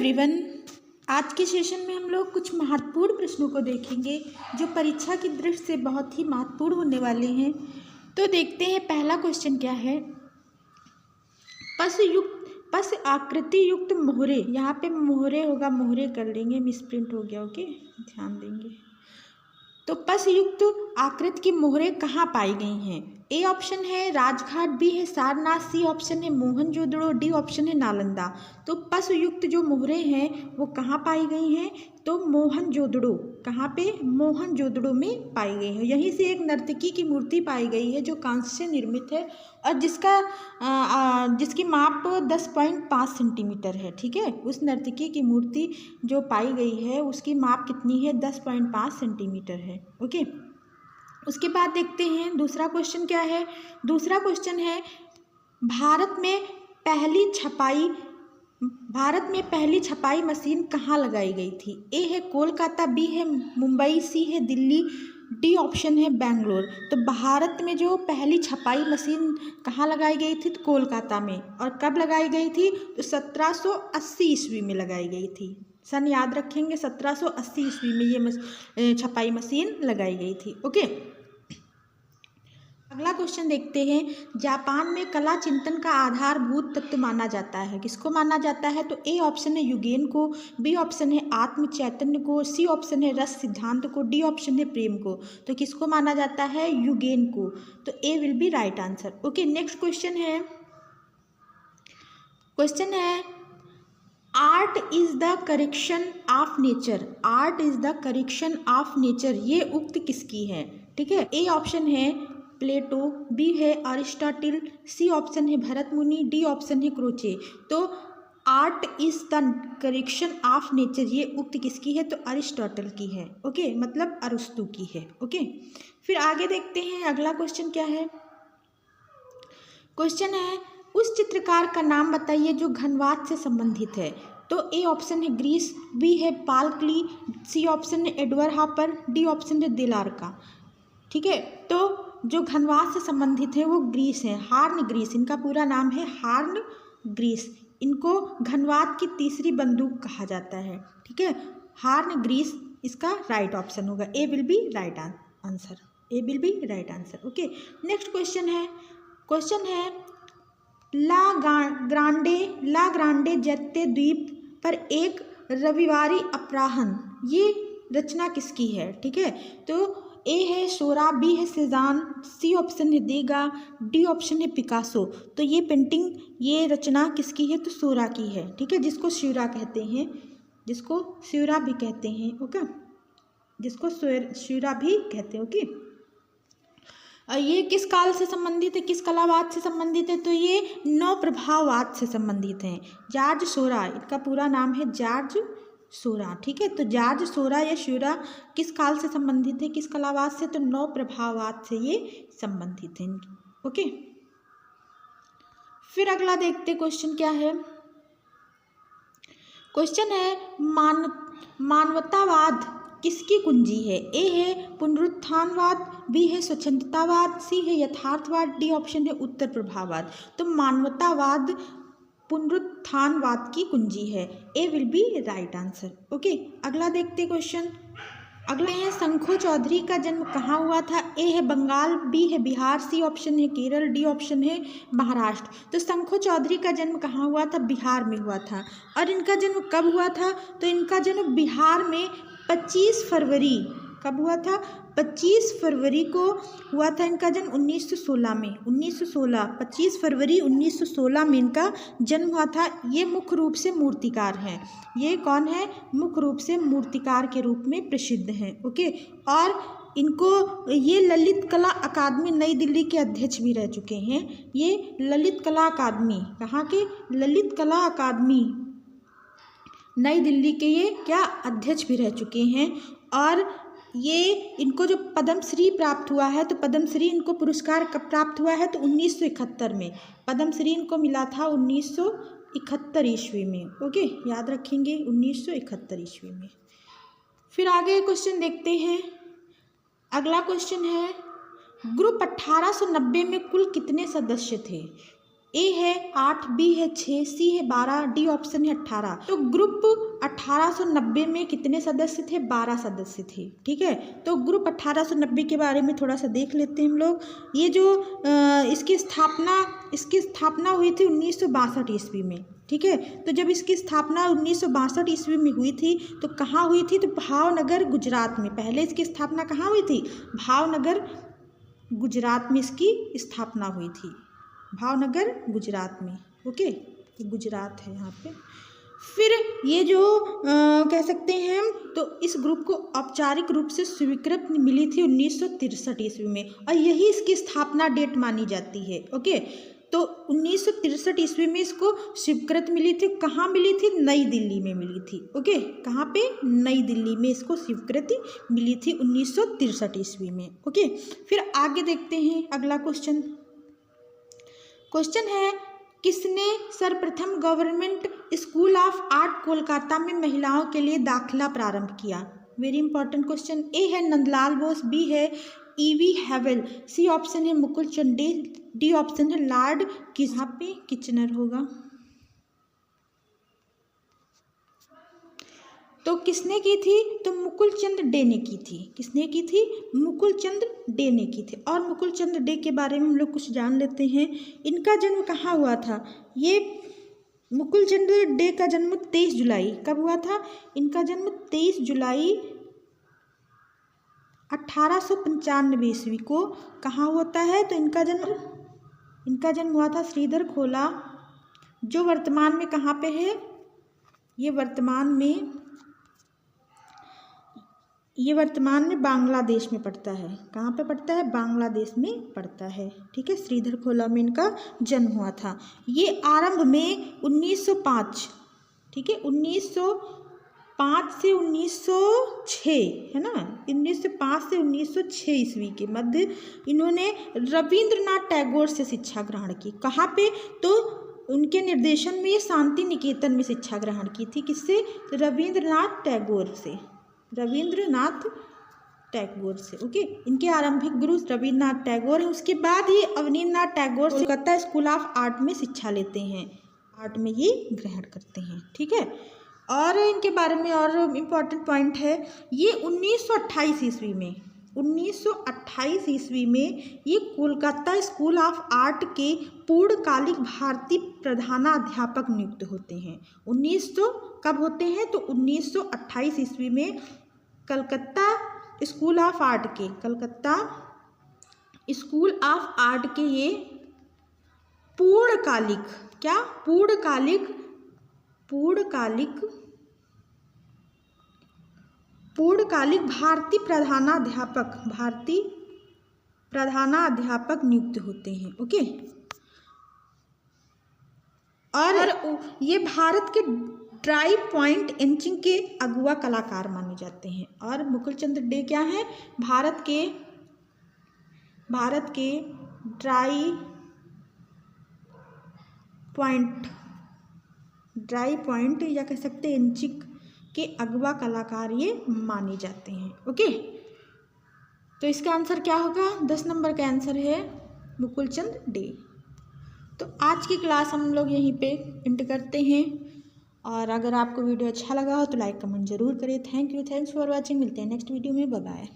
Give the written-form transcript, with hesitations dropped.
Everyone, आज के session में हम लोग कुछ महत्वपूर्ण प्रश्नों को देखेंगे जो परीक्षा की दृष्टि से बहुत ही महत्वपूर्ण होने वाले हैं। तो देखते हैं पहला क्वेश्चन क्या है। पस आकृति युक्त मोहरे, यहाँ पे मोहरे होगा, मोहरे कर लेंगे, मिसप्रिंट हो गया, ओके, ध्यान देंगे। तो पस युक्त आकृति की मोहरे कहाँ पाई गई हैं? ए ऑप्शन है राजघाट, बी है सारनाथ, सी ऑप्शन है मोहनजोदड़ो, डी ऑप्शन है नालंदा। तो पस युक्त जो मोहरे हैं वो कहाँ पाई गई हैं? तो मोहनजोदड़ो, कहाँ पे? मोहनजोदड़ो में पाई गई है। यहीं से एक नर्तकी की मूर्ति पाई गई है जो कांस्य से निर्मित है और जिसकी माप 10.5 सेंटीमीटर है। ठीक है, उस नर्तकी की मूर्ति जो पाई गई है उसकी माप कितनी है? 10.5 सेंटीमीटर है। ओके, उसके बाद देखते हैं दूसरा क्वेश्चन क्या है। दूसरा क्वेश्चन है भारत में पहली छपाई मशीन कहाँ लगाई गई थी? ए है कोलकाता, बी है मुंबई, सी है दिल्ली, डी ऑप्शन है बेंगलोर। तो भारत में जो पहली छपाई मशीन कहाँ लगाई गई थी? तो कोलकाता में। और कब लगाई गई थी? तो 1780 ईस्वी में लगाई गई थी। सन याद रखेंगे, 1780 ईस्वी में ये छपाई मशीन लगाई गई थी। ओके, अगला क्वेश्चन देखते हैं। जापान में कला चिंतन का आधारभूत तत्व माना जाता है, किसको माना जाता है? तो ए ऑप्शन है युगेन को, बी ऑप्शन है आत्म चैतन्य को, सी ऑप्शन है रस सिद्धांत को, डी ऑप्शन है प्रेम को। तो किसको माना जाता है? युगेन को। तो A will be right answer. Okay, next question है art is the correction of nature. Art is the correction of nature, ये उक्त किसकी है? ठीक है, ए ऑप्शन है प्लेटो, बी है अरिस्टोटल, सी ऑप्शन है भरत मुनि, डी ऑप्शन है क्रोचे। तो art is the correction of nature, ये उक्त किसकी है? तो अरिस्टोटल की है। ओके, मतलब अरस्तु की है। ओके, फिर आगे देखते हैं अगला क्वेश्चन क्या है। क्वेश्चन है उस चित्रकार का नाम बताइए जो घनवात से संबंधित है। तो ए ऑप्शन है ग्रीस, बी है पाल क्ली, सी ऑप्शन है एडवर्ड हॉपर, डी ऑप्शन है देलार्का। ठीक है, तो जो घनवात से संबंधित है वो ग्रीस है, हार्न ग्रीस, इनका पूरा नाम है हार्न ग्रीस। इनको घनवात की तीसरी बंदूक कहा जाता है। ठीक है, हार्न ग्रीस इसका राइट ऑप्शन होगा। A will be right answer. A will be right answer. Okay, next question है ला ग्रांडे जत्ते द्वीप पर एक रविवारी अपराह्न, ये रचना किसकी है? ठीक है, तो ए है सोरा, बी है सेजान, सी ऑप्शन है देगा, डी ऑप्शन है पिकासो। तो ये पेंटिंग, ये रचना किसकी है? तो सोरा की है। ठीक है, जिसको श्यूरा कहते हैं, जिसको श्यूरा भी कहते हैं। ओके, जिसको श्यूरा भी कहते हैं। ओके, ये किस काल से संबंधित है, किस कलावाद से संबंधित है? तो ये नवप्रभाववाद से संबंधित है। जॉर्ज सोरा, इनका पूरा नाम है जॉर्ज सोरा। ठीक है, तो जॉर्ज सोरा या श्यूरा किस काल से संबंधित है, किस कलावाद से? तो नवप्रभाववाद से ये संबंधित है। ओके, फिर अगला देखते क्वेश्चन क्या है। क्वेश्चन है मानवतावाद किसकी कुंजी है? ए है पुनरुत्थानवाद, बी है स्वच्छंदतावाद, सी है यथार्थवाद, डी ऑप्शन है उत्तर प्रभाववाद। तो मानवतावाद पुनरुत्थानवाद की कुंजी है। A will be right answer. Okay, अगला देखते क्वेश्चन। अगले हैं शंखो चौधरी का जन्म कहाँ हुआ था? ए है बंगाल, बी है बिहार, सी ऑप्शन है केरल, डी ऑप्शन है महाराष्ट्र। तो शंखो चौधरी का जन्म कहाँ हुआ था? बिहार में हुआ था। और इनका जन्म कब हुआ था? तो इनका जन्म बिहार में 25 फरवरी, कब हुआ था? 25 फरवरी को हुआ था इनका जन्म, 1916 में। 25 फरवरी 1916 में इनका जन्म हुआ था। ये मुख्य रूप से मूर्तिकार हैं। ये कौन है? मुख्य रूप से मूर्तिकार के रूप में प्रसिद्ध हैं। ओके, और इनको ये ललित कला अकादमी नई दिल्ली के अध्यक्ष भी रह चुके हैं। ये ललित कला अकादमी, कहाँ के? ललित कला अकादमी नई दिल्ली के ये क्या अध्यक्ष भी रह चुके हैं। और ये इनको जो पद्मश्री प्राप्त हुआ है, तो पद्मश्री इनको पुरस्कार कब प्राप्त हुआ है? तो 1971 में पद्मश्री इनको मिला था, 1971 ईस्वी में। ओके, याद रखेंगे 1971 ईस्वी में। फिर आगे क्वेश्चन देखते हैं। अगला क्वेश्चन है ग्रुप 1890 में कुल कितने सदस्य थे? ए है 8, बी है 6, सी है 12, डी ऑप्शन है 18। तो ग्रुप 1890 में कितने सदस्य थे? 12 सदस्य थे। ठीक है, तो ग्रुप 1890 के बारे में थोड़ा सा देख लेते हैं हम लोग। ये जो इसकी स्थापना हुई थी 1962 ईस्वी में। ठीक है, तो जब इसकी स्थापना 1962 ईस्वी में हुई थी तो कहाँ हुई थी? तो भावनगर गुजरात में। पहले इसकी स्थापना कहाँ हुई थी? भावनगर गुजरात में इसकी स्थापना हुई थी। भावनगर गुजरात में। ओके, गुजरात है यहाँ पे। फिर ये जो कह सकते हैं तो इस ग्रुप को औपचारिक रूप से स्वीकृत मिली थी 1963 ईस्वी में, और यही इसकी स्थापना डेट मानी जाती है। ओके, तो 1963 ईस्वी में इसको स्वीकृत मिली थी। कहाँ मिली थी? नई दिल्ली में मिली थी। ओके, कहाँ पे? नई दिल्ली में इसको स्वीकृति मिली थी 1963 ईस्वी में। ओके, फिर आगे देखते हैं अगला क्वेश्चन है, किसने सर्वप्रथम government school of art Kolkata में महिलाओं के लिए दाखिला प्रारंभ किया? Very important question. ए है नंदलाल बोस, बी है ईवी हैवेल, सी ऑप्शन है मुकुल चंद, डी ऑप्शन है लॉर्ड यहाँ पे किचनर होगा। तो किसने की थी? तो मुकुल चंद डे ने की थी। किसने की थी? मुकुल चंद डे ने की थी। और मुकुल चंद डे के बारे में हम लोग कुछ जान लेते हैं। इनका जन्म कहाँ हुआ था? ये मुकुल चंद डे का जन्म 23 जुलाई कब हुआ था? इनका जन्म 23 जुलाई 1895 ईस्वी को कहाँ होता है? तो इनका जन्म हुआ था श्रीधर खोला, जो वर्तमान में कहाँ पे है? ये वर्तमान में बांग्लादेश में पड़ता है। कहाँ पे पड़ता है? बांग्लादेश में पड़ता है। ठीक है, श्रीधर खोला में इनका जन्म हुआ था। ये आरंभ में 1905, ठीक है, 1905 से 1906 है ना, 1905 से 1906 ईस्वी के मध्य इन्होंने रविंद्रनाथ टैगोर से शिक्षा ग्रहण की। कहाँ पे? तो उनके निर्देशन में ये शांति निकेतन में शिक्षा ग्रहण की थी। किससे? रविंद्रनाथ टैगोर से। ओके, इनके आरंभिक गुरु रविन्द्रनाथ टैगोर हैं। उसके बाद ये अवनींद्रनाथ टैगोर से कोलकाता स्कूल ऑफ आर्ट में शिक्षा लेते हैं, आर्ट में ये ग्रहण करते हैं। ठीक है, और इनके बारे में और इम्पॉर्टेंट पॉइंट है, ये 1928 ईस्वी में ये कोलकाता स्कूल ऑफ आर्ट के पूर्णकालिक भारतीय प्रधानाध्यापक नियुक्त होते हैं। 1900 कब होते हैं? तो 1928 ईस्वी में कलकत्ता स्कूल ऑफ आर्ट के ये पूर्णकालिक भारतीय प्रधानाध्यापक नियुक्त होते हैं। ओके, और ये भारत के ड्राई पॉइंट एचिंग के अगुआ कलाकार माने जाते हैं। और मुकुल चंद डे क्या है? भारत के ड्राई पॉइंट या कह सकते हैं एचिंग के अगवा कलाकार ये माने जाते हैं। ओके, तो इसका आंसर क्या होगा? 10 नंबर का आंसर है मुकुल चंद डे। तो आज की क्लास हम लोग यहीं पे एंड करते हैं, और अगर आपको वीडियो अच्छा लगा हो तो लाइक कमेंट जरूर करें। Thanks for watching. मिलते हैं नेक्स्ट वीडियो में। Bye bye.